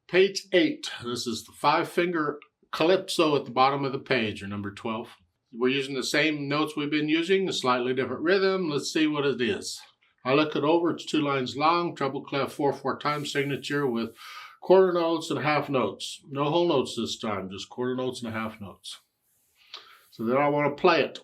Page 8. This is the 5-finger Calypso at the bottom of the page, or number 12. We're using the same notes we've been using, a slightly different rhythm. Let's see what it is. I look it over. It's 2 lines long, treble clef 4/4 time signature with quarter notes and half notes. No whole notes this time, just quarter notes and half notes. So then I want to play it.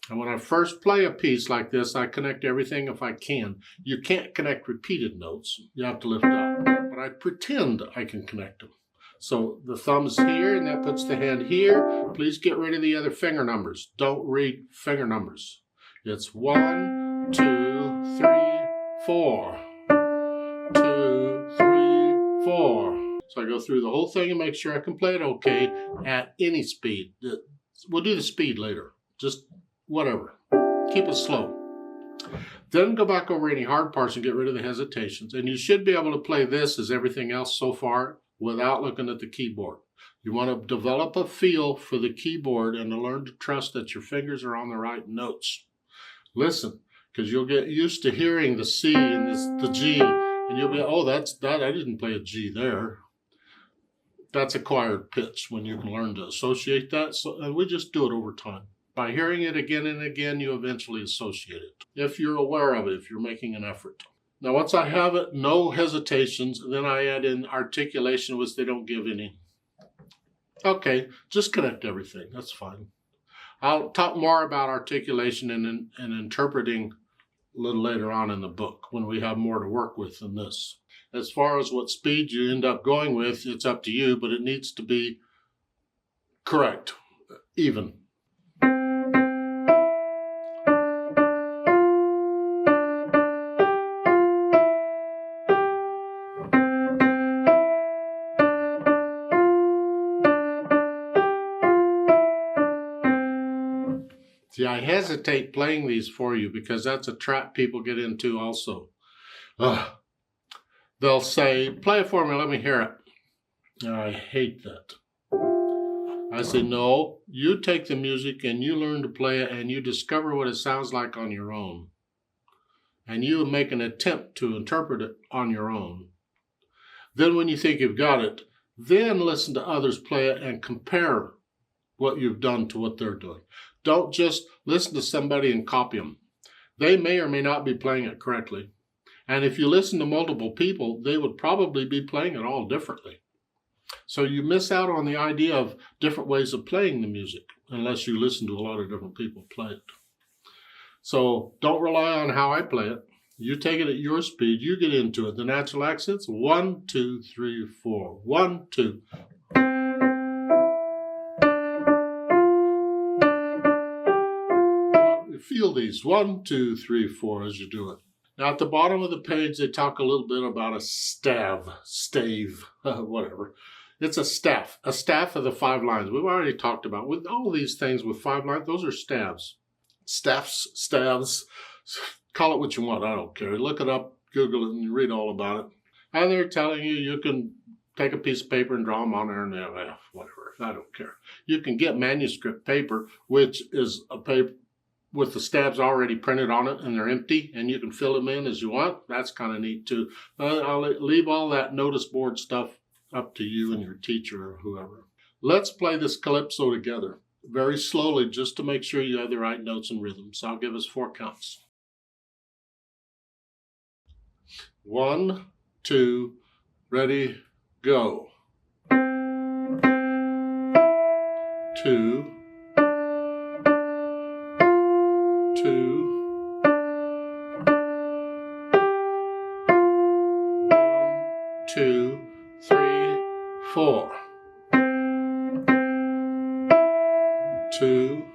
And when I first play a piece like this, I connect everything if I can. You can't connect repeated notes. You have to lift up. But I pretend I can connect them. So the thumb's here, and that puts the hand here. Please get rid of the other finger numbers. Don't read finger numbers. It's 1, 2, 3, 4. 2, 3, 4. So I go through the whole thing and make sure I can play it okay at any speed. We'll do the speed later. Just whatever. Keep it slow. Then go back over any hard parts and get rid of the hesitations. And you should be able to play this as everything else so far without looking at the keyboard. You want to develop a feel for the keyboard and to learn to trust that your fingers are on the right notes. Listen, because you'll get used to hearing the C and the G, and you'll be, oh, that's that. I didn't play a G there. That's acquired pitch when you can learn to associate that. So we just do it over time. By hearing it again and again, you eventually associate it. If you're aware of it, if you're making an effort. Now, once I have it, no hesitations, and then I add in articulation, which they don't give any. Okay, just connect everything. That's fine. I'll talk more about articulation and interpreting a little later on in the book when we have more to work with than this. As far as what speed you end up going with, it's up to you, but it needs to be correct, even. See, I hesitate playing these for you because that's a trap people get into also. They'll say, play it for me, let me hear it. And I hate that. I say, no, you take the music and you learn to play it and you discover what it sounds like on your own. And you make an attempt to interpret it on your own. Then when you think you've got it, then listen to others play it and compare what you've done to what they're doing. Don't just listen to somebody and copy them. They may or may not be playing it correctly. And if you listen to multiple people, they would probably be playing it all differently. So you miss out on the idea of different ways of playing the music unless you listen to a lot of different people play it. So don't rely on how I play it. You take it at your speed. You get into it. The natural accents, 1, 2, 3, 4. 1, 2. Feel these 1, 2, 3, 4 as you do it. Now at the bottom of the page, they talk a little bit about a stave, whatever. It's a staff of the 5 lines. We've already talked about with all these things with 5 lines. Those are staves, staves. Call it what you want. I don't care. Look it up, Google it, and read all about it. And they're telling you you can take a piece of paper and draw them on there and whatever. I don't care. You can get manuscript paper, which is a paper with the stabs already printed on it and they're empty and you can fill them in as you want. That's kind of neat too. I'll leave all that notice board stuff up to you and your teacher or whoever. Let's play this calypso together very slowly just to make sure you have the right notes and rhythms. I'll give us 4 counts. 1, 2, ready, go. 2, 2, 1, 2, 3, 4. 2,